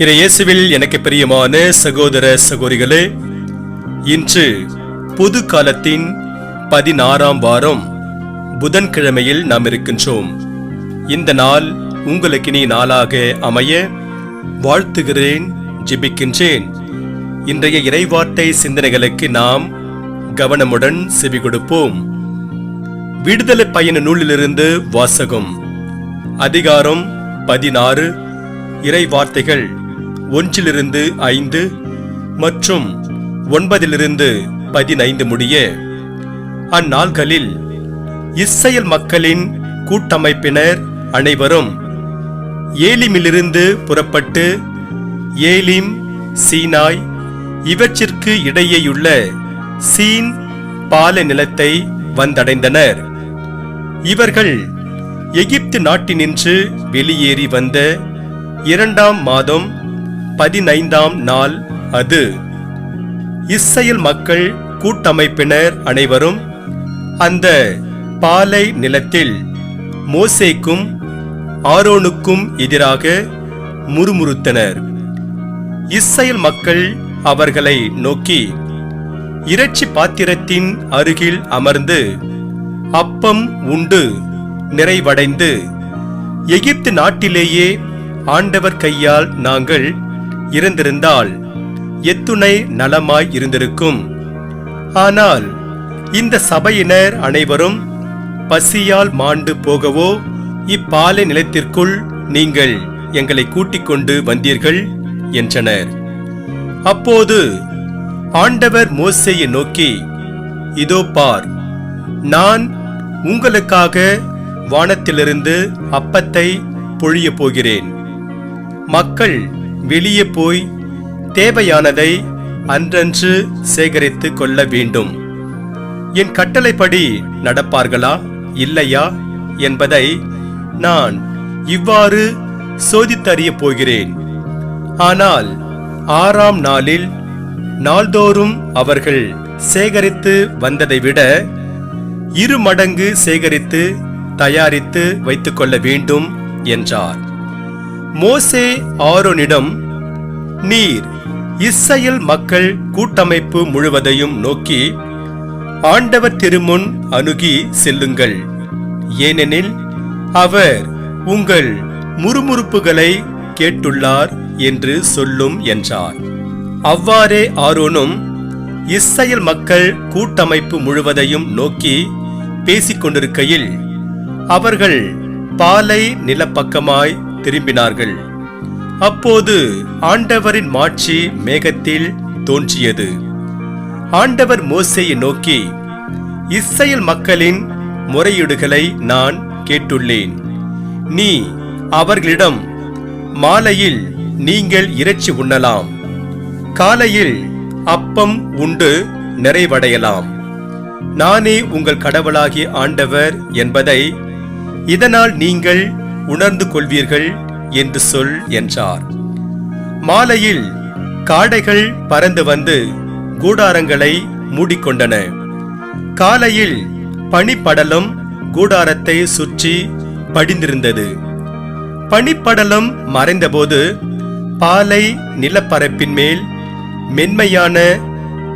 இயேசுவில் எனக்கு பிரியமான சகோதர சகோதரிகளே, இன்று பொது காலத்தின் 16ஆம் வாரம் புதன்கிழமையில் நாம் இருக்கின்றோம். இந்த நாள் உங்களுக்கு இனி நாளாக அமைய வாழ்த்துகிறேன், ஜெபிக்கின்றேன். இன்றைய இறைவார்த்தை சிந்தனைகளுக்கு நாம் கவனமுடன் செவி கொடுப்போம். விடுதலை பயண நூலிலிருந்து வாசகம். அதிகாரம் 16, இறை வார்த்தைகள் 1-5 மற்றும் 9-15 முடிய. அந்நாள்களில் இஸ்ரவேல் மக்களின் கூட்டமைப்பினர் அனைவரும் ஏலிமிலிருந்து புறப்பட்டு ஏலிம், சீனாய் இவற்றிற்கு இடையேயுள்ள சீன் பாலை நிலத்தை வந்தடைந்தனர். இவர்கள் எகிப்து நாட்டினின்று வெளியேறி வந்த 2ஆம் மாதம் 15ஆம் நாள் அது. இஸ்ரவேல் மக்கள் கூட்டமைப்பினர் அனைவரும் அந்த பாலை நிலத்தில் மோசேக்கும் ஆரோனுக்கும் எதிராக முறுமுறுத்தனர். இஸ்ரவேல் மக்கள் அவர்களை நோக்கி, இறைச்சி பாத்திரத்தின் அருகில் அமர்ந்து அப்பம் உண்டு நிறைவடைந்து எகிப்து நாட்டிலேயே ஆண்டவர் கையால் நாங்கள் இருந்திருந்தால் எத்துணை நலமாய் இருந்திருக்கும். ஆனால் இந்த சபையினர் அனைவரும் பசியால் மாண்டு போகவோ இப்பாலை நிலத்திற்குள் நீங்கள் எங்களை கூட்டிக் கொண்டு வந்தீர்கள் என்றனர். அப்போது ஆண்டவர் மோசேயை நோக்கி, இதோ பார், நான் உங்களுக்காக வானத்திலிருந்து அப்பத்தை பொழிய போகிறேன். மக்கள் வெளியே போய் தேவையானதை அன்றன்று சேகரித்து கொள்ள வேண்டும். என் கட்டளைப்படி நடப்பார்களா இல்லையா என்பதை நான் இவ்வாறு சோதித்தறிய போகிறேன். ஆனால் 6ஆம் நாளில் நாள்தோறும் அவர்கள் சேகரித்து வந்ததை விட 2 மடங்கு சேகரித்து தயாரித்து வைத்துக் கொள்ள வேண்டும் என்றார். மோசே ஆரோனிடம், நீர் இஸ்ரவேல் மக்கள் கூட்டமைப்பு முழுவதையும் நோக்கி ஆண்டவர் திருமுன் அணுகி செல்லுங்கள், ஏனெனில் அவர் உங்கள் முறுமுறுப்புகளை கேட்டுள்ளார் என்று சொல்லும் என்றார். அவ்வாறே ஆரோனும் இஸ்ரவேல் மக்கள் கூட்டமைப்பு முழுவதையும் நோக்கி பேசிக் கொண்டிருக்கையில் அவர்கள் பாலை நிலப்பக்கமாய் திரும்பினார்கள். அப்போது ஆண்டவரின் மாட்சி மேகத்தில் தோன்றியது. ஆண்டவர் மோசேயை நோக்கி, இஸ்ரவேல் மக்களின் முறையீடுகளை நான் கேட்டுள்ளேன். நீ அவர்களிடம், மாலையில் நீங்கள் இறைச்சி உண்ணலாம், காலையில் அப்பம் உண்டு நிறைவடையலாம், நானே உங்கள் கடவுளாகிய ஆண்டவர் என்பதை இதனால் நீங்கள் உணர்ந்து கொள்வீர்கள் என்று சொல் என்றார். மாலையில் காடைகள் பறந்து வந்து கூடாரங்களை மூடிக்கொண்டன. காலையில் பனிப்படலம் கூடாரத்தை சுற்றி படிந்திருந்தது. பனிப்படலம் மறைந்தபோது பாலை நிலப்பரப்பின் மேல் மென்மையான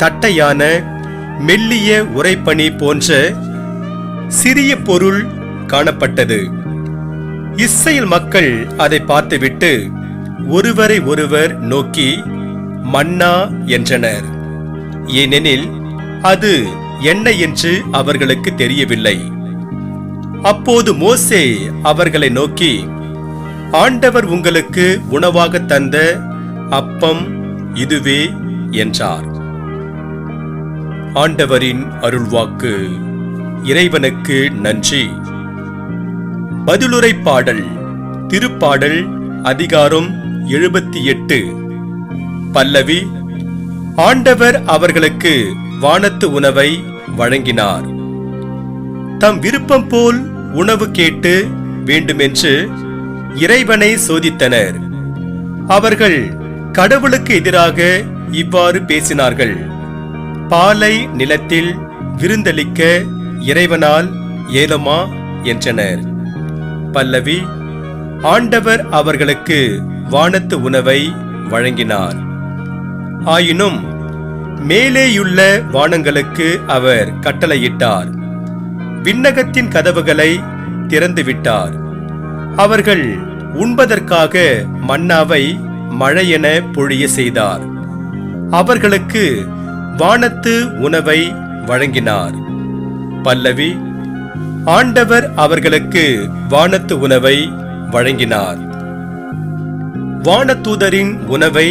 தட்டையான மெல்லிய உறைபனி போன்ற சிறிய பொருள் காணப்பட்டது. இஸ்ரவேல் மக்கள் அதை பார்த்துவிட்டு ஒருவரை ஒருவர் நோக்கி மன்னா என்றனர். ஏனெனில் அது என்ன என்று அவர்களுக்கு தெரியவில்லை. அப்போது மோசே அவர்களை நோக்கி, ஆண்டவர் உங்களுக்கு உணவாக தந்த அப்பம் இதுவே என்றார். ஆண்டவரின் அருள்வாக்கு. இறைவனுக்கு நன்றி. பதிலுரை பாடல். திருப்பாடல் அதிகாரம் 78. பல்லவி. ஆண்டவர் அவர்களுக்கு வானத்து உணவை வழங்கினார். தம் விருப்பம் போல் உணவு கேட்டு வேண்டுமென்று இறைவனை சோதித்தனர். அவர்கள் கடவுளுக்கு எதிராக இவ்வாறு பேசினார்கள். பாலை நிலத்தில் விருந்தளிக்க இறைவனால் ஏலமா என்றனர். பல்லவி. ஆண்டவர் அவர்களுக்கு வானத்து உணவை வழங்கினார். ஆயினும் மேலேயுள்ள வானங்களுக்கு அவர் கட்டளையிட்டார். விண்ணகத்தின் கதவுகளை திறந்துவிட்டார். அவர்கள் உண்பதற்காக மன்னாவை மழையென பொழிய செய்தார். அவர்களுக்கு வானத்து உணவை வழங்கினார். பல்லவி. ஆண்டவர் அவர்களுக்கு வானத்து உணவை வழங்கினார். வானதூதரின் உணவை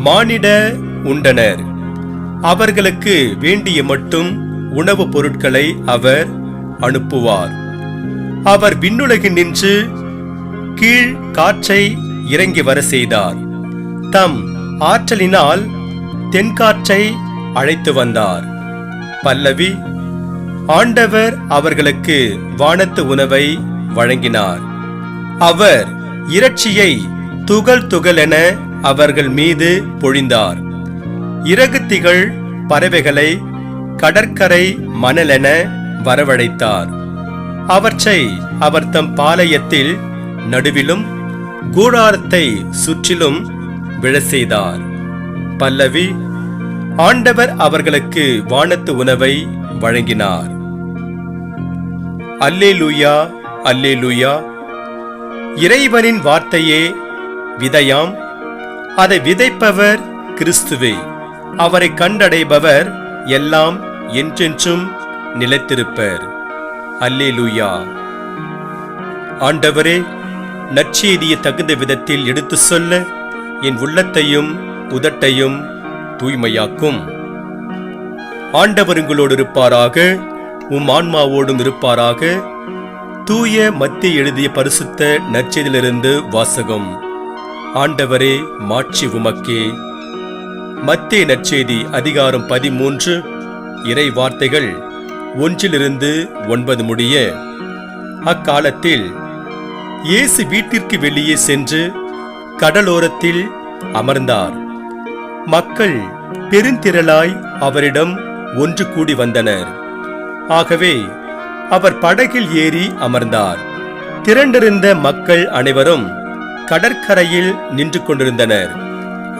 மானிட உண்டனர். அவர்களுக்கு வேண்டிய மட்டும் உணவுப் பொருட்களை அவர் அனுப்புவார். அவர் விண்ணுலகில் நின்று கீழ் காற்றை இறங்கி வர செய்தார். தம் ஆற்றலினால் தென்காற்றை அழைத்து வந்தார். பல்லவி. ஆண்டவர் அவர்களுக்கு வானத்து உணவை வழங்கினார். அவர் இறைச்சியை துகள் துகளென அவர்கள் மீது பொழிந்தார். இறகுத்திகள் பறவைகளை கடற்கரை மணலென வரவழைத்தார். அவற்றை அவர் தம் பாளையத்தில் நடுவிலும் கூடாரத்தை சுற்றிலும் விழச் செய்தார். பல்லவி. ஆண்டவர் அவர்களுக்கு வானத்து உணவை வழங்கினார். அல்லேலூயா, அல்லேலூயா. இறைவனின் வார்த்தையே விதையாம். அதை விதைப்பவர் கிறிஸ்துவே. அவரை கண்டடைபவர் எல்லாம் என்றென்றும் நிலைத்திருப்பர். அல்லேலூயா. ஆண்டவரே, நற்செய்தியை தகுந்த விதத்தில் எடுத்து சொல்ல என் உள்ளத்தையும் உதட்டையும் தூய்மையாக்கும். ஆண்டவர் உங்களோடு இருப்பாராக, உம் ஆன்மாவோடும் இருப்பாராக. தூய மத்திய எழுதிய பரிசுத்த நற்செய்தியிலிருந்து வாசகம். ஆண்டவரே, மாட்சி உமக்கே. மத்திய நற்செய்தி அதிகாரம் 13 இறை வார்த்தைகள் 1-9 முடிய. அக்காலத்தில் இயேசு வீட்டிற்கு வெளியே சென்று கடலோரத்தில் அமர்ந்தார். மக்கள் பெருந்திரளாய் அவரிடம் ஒன்று கூடி வந்தனர். ஆகவே அவர் படகில் ஏறி அமர்ந்தார். திரண்டிருந்த மக்கள் அனைவரும் கடற்கரையில் நின்று கொண்டிருந்தனர்.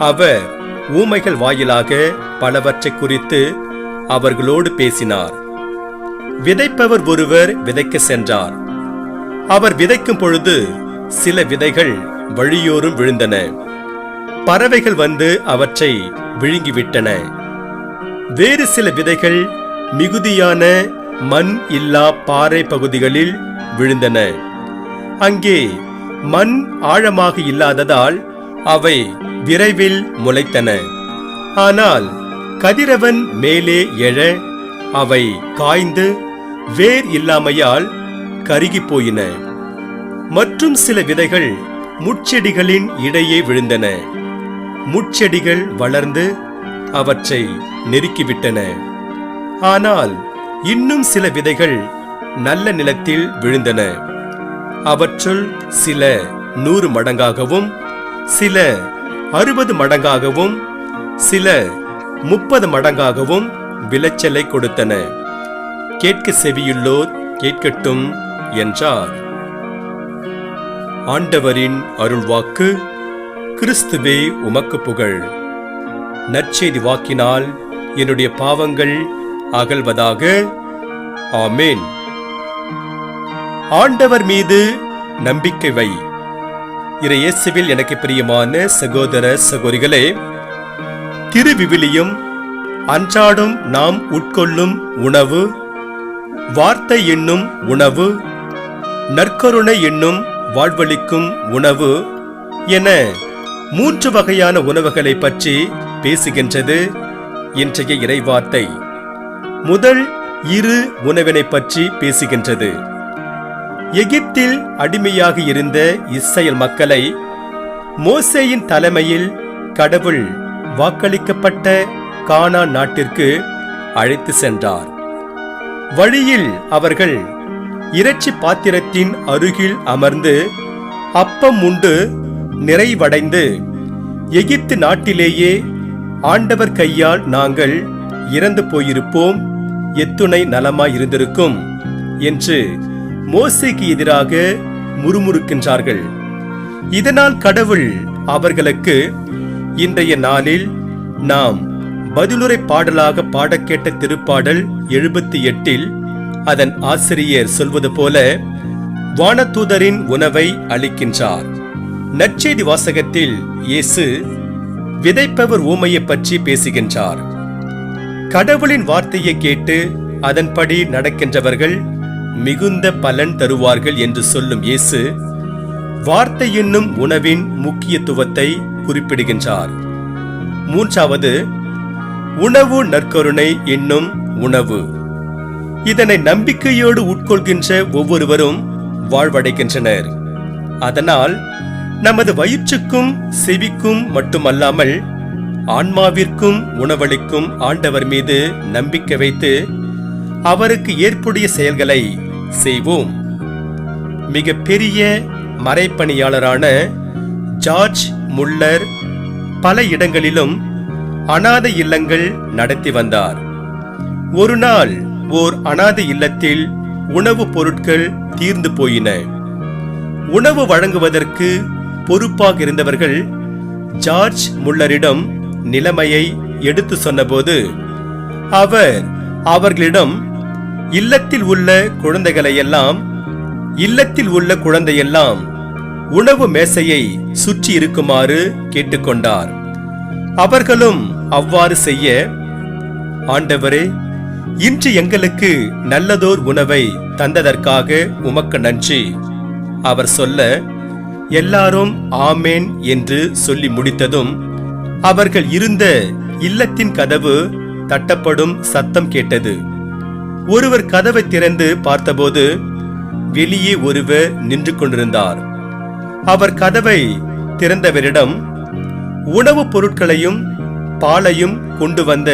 அவர் ஊமைகள் வாயிலாக பலவற்றை குறித்து அவர்களோடு பேசினார். விதைப்பவர் ஒருவர் விதைக்க சென்றார். அவர் விதைக்கும் பொழுது சில விதைகள் வழியோரும் விழுந்தன. பறவைகள் வந்து அவற்றை விழுங்கிவிட்டன. வேறு சில விதைகள் மிகுதியான மண் இல்லா பாறை பகுதிகளில் விழுந்தன. அங்கே மண் ஆழமாக இல்லாததால் அவை விரைவில் முளைத்தன. ஆனால் கதிரவன் மேலே எழ அவை காய்ந்து வேர் இல்லாமையால் கருகி போயின. மற்றும் சில விதைகள் முட்செடிகளின் இடையே விழுந்தன. முட்செடிகள் வளர்ந்து அவற்றை நெருக்கிவிட்டன. ஆனால் இன்னும் சில விதைகள் நல்ல நிலத்தில் விழுந்தன. அவற்றுள் சில 100 மடங்காகவும், சில 60 மடங்காகவும், சில 30 மடங்காகவும் விளைச்சலை கொடுத்தன. கேட்க செவியுள்ளோர் கேட்கட்டும் என்றார். ஆண்டவரின் அருள்வாக்கு. கிறிஸ்துவே உமக்கு புகழ். நற்செய்தி வாக்கினால் என்னுடைய பாவங்கள் அகல்வதாக. ஆமேன். ஆண்டவர் மீது நம்பிக்கை வை. இறையேசுவில் எனக்கு பிரியமான சகோதர சகோதரிகளே, திருவிவிலியம் அன்றாடம் நாம் உட்கொள்ளும் உணவு, வார்த்தை என்னும் உணவு, நற்கருணை என்னும் வாழ்வளிக்கும் உணவு என 3 வகையான உணவுகளை பற்றி பேசுகின்றது இன்றைய இறைவார்த்தை. முதல் 2 உணவினை பற்றி பேசுகின்றது. எகிப்தில் அடிமையாக இருந்த இஸ்ரேல் மக்களை மோசேயின் தலைமையில் கடவுள் வாக்களிக்கப்பட்ட கானான் நாட்டிற்கு அழைத்து சென்றார். வழியில் அவர்கள் இறைச்சி பாத்திரத்தின் அருகில் அமர்ந்து அப்பம் உண்டு நிறைவடைந்து, எகிப்து நாட்டிலேயே ஆண்டவர் கையால் நாங்கள் இறந்து போயிருப்போம், எத்துணை நலமாய் இருந்திருக்கும் என்று மோசேக்கு எதிராக முறுமுறுக்கின்றார்கள். இதனால் கடவுள் அவர்களுக்கு இன்றைய நாளில் நாம் பதிலுரை பாடலாக பாடக்கேட்ட திருப்பாடல் 78 அதன் ஆசிரியர் சொல்வது போல வானதூதரின் உணவை அளிக்கின்றார். நற்செய்தி வாசகத்தில் இயேசு விதைப்பவர் ஊமையை பற்றி பேசுகின்றார். கடவுளின் வார்த்தையை கேட்டு அதன்படி நடக்கின்றவர்கள் மிகுந்த பலன் தருவார்கள் என்று சொல்லும் இயேசு வார்த்தை என்னும் உணவின் முக்கியத்துவத்தை குறிப்பிடுகின்றார். மூன்றாவது, உணவு நற்கருணை என்னும் உணவு. இதனை நம்பிக்கையோடு உட்கொள்கின்ற ஒவ்வொருவரும் வாழ்வடைகின்றனர். அதனால் நமது வயிற்றுக்கும் செவிக்கும் மட்டுமல்லாமல் ஆன்மாவிற்கும் உணவளிக்கும் ஆண்டவர் மீது நம்பிக்கை வைத்து அவருக்கு ஏற்புடைய செயல்களை செய்வோம். மிக பெரிய மறைப்பணியாளரான ஜார்ஜ் முல்லர் பல இடங்களிலும் அனாதை இல்லங்கள் நடத்தி வந்தார். ஒரு நாள் ஓர் அனாதை இல்லத்தில் உணவுப் பொருட்கள் தீர்ந்து போயின. உணவு வழங்குவதற்கு பொறுப்பாக இருந்தவர்கள் ஜார்ஜ் முல்லரிடம் நிலைமையை எடுத்து சொன்னபோது அவர் அவர்களிடம் இல்லத்தில் உள்ள குழந்தையெல்லாம் உணவு மேசையை சுற்றி இருக்குமாறு கேட்டுக்கொண்டார். அவர்களும் அவ்வாறு செய்ய, ஆண்டவரே, இன்று எங்களுக்கு நல்லதோர் உணவை தந்ததற்காக உமக்கு நன்றி அவர் சொல்ல, எல்லாரும் ஆமேன் என்று சொல்லி முடித்ததும் அவர்கள் இருந்த இல்லத்தின் கதவு தட்டப்படும் சத்தம் கேட்டது. ஒருவர் கதவை திறந்து பார்த்தபோது வெளியே ஒருவர் நின்று கொண்டிருந்தார். அவர் கதவை திறந்தவரிடம் உணவுப் பொருட்களையும் பாலையும் கொண்டு வந்த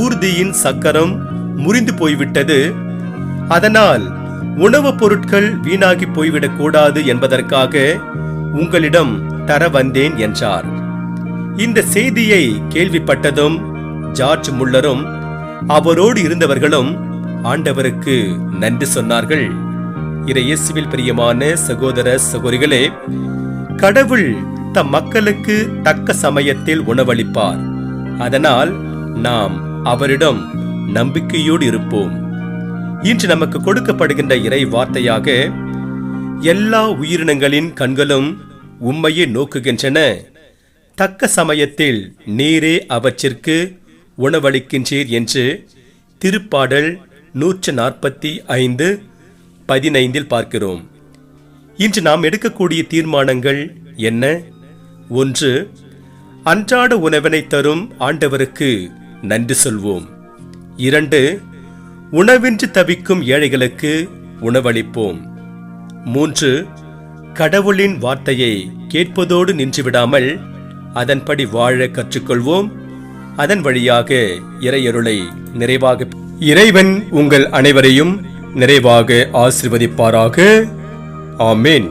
ஊர்தியின் சக்கரம் முறிந்து போய்விட்டது, அதனால் உணவுப் பொருட்கள் வீணாகி போய்விடக் கூடாது என்பதற்காக உங்களிடம் தர வந்தேன் என்றார். இந்த செய்தியை கேள்விப்பட்டதும் ஜார்ஜ் முல்லரும் அவரோடு இருந்தவர்களும் ஆண்டவருக்கு நன்றி சொன்னார்கள். இயேசுவில் பிரியமான சகோதர சகோதரிகளே, கடவுள் தம் மக்களுக்கு தக்க சமயத்தில் உணவளிப்பார். அதனால் நாம் அவரிடம் நம்பிக்கையோடு இருப்போம். இன்று நமக்கு கொடுக்கப்படுகின்ற இறை வார்த்தையாக, எல்லா உயிரினங்களின் கண்களும் உம்மையே நோக்குகின்றன, தக்க சமயத்தில் நீரே அவற்றிற்கு உணவளிக்கின்றீர் என்று திருப்பாடல் 145:15 பார்க்கிறோம். இன்று நாம் எடுக்கக்கூடிய தீர்மானங்கள் என்ன? 1. அன்றாட உணவினை தரும் ஆண்டவருக்கு நன்றி சொல்வோம். 2. உணவின்றி தவிக்கும் ஏழைகளுக்கு உணவளிப்போம். 3. கடவுளின் வார்த்தையை கேட்பதோடு நின்றுவிடாமல் அதன்படி வாழ கற்றுக்கொள்வோம். அதன் வழியாக இறையருளை நிறைவாக இறைவன் உங்கள் அனைவரையும் நிறைவாக ஆசீர்வதிப்பாராக. ஆமென்.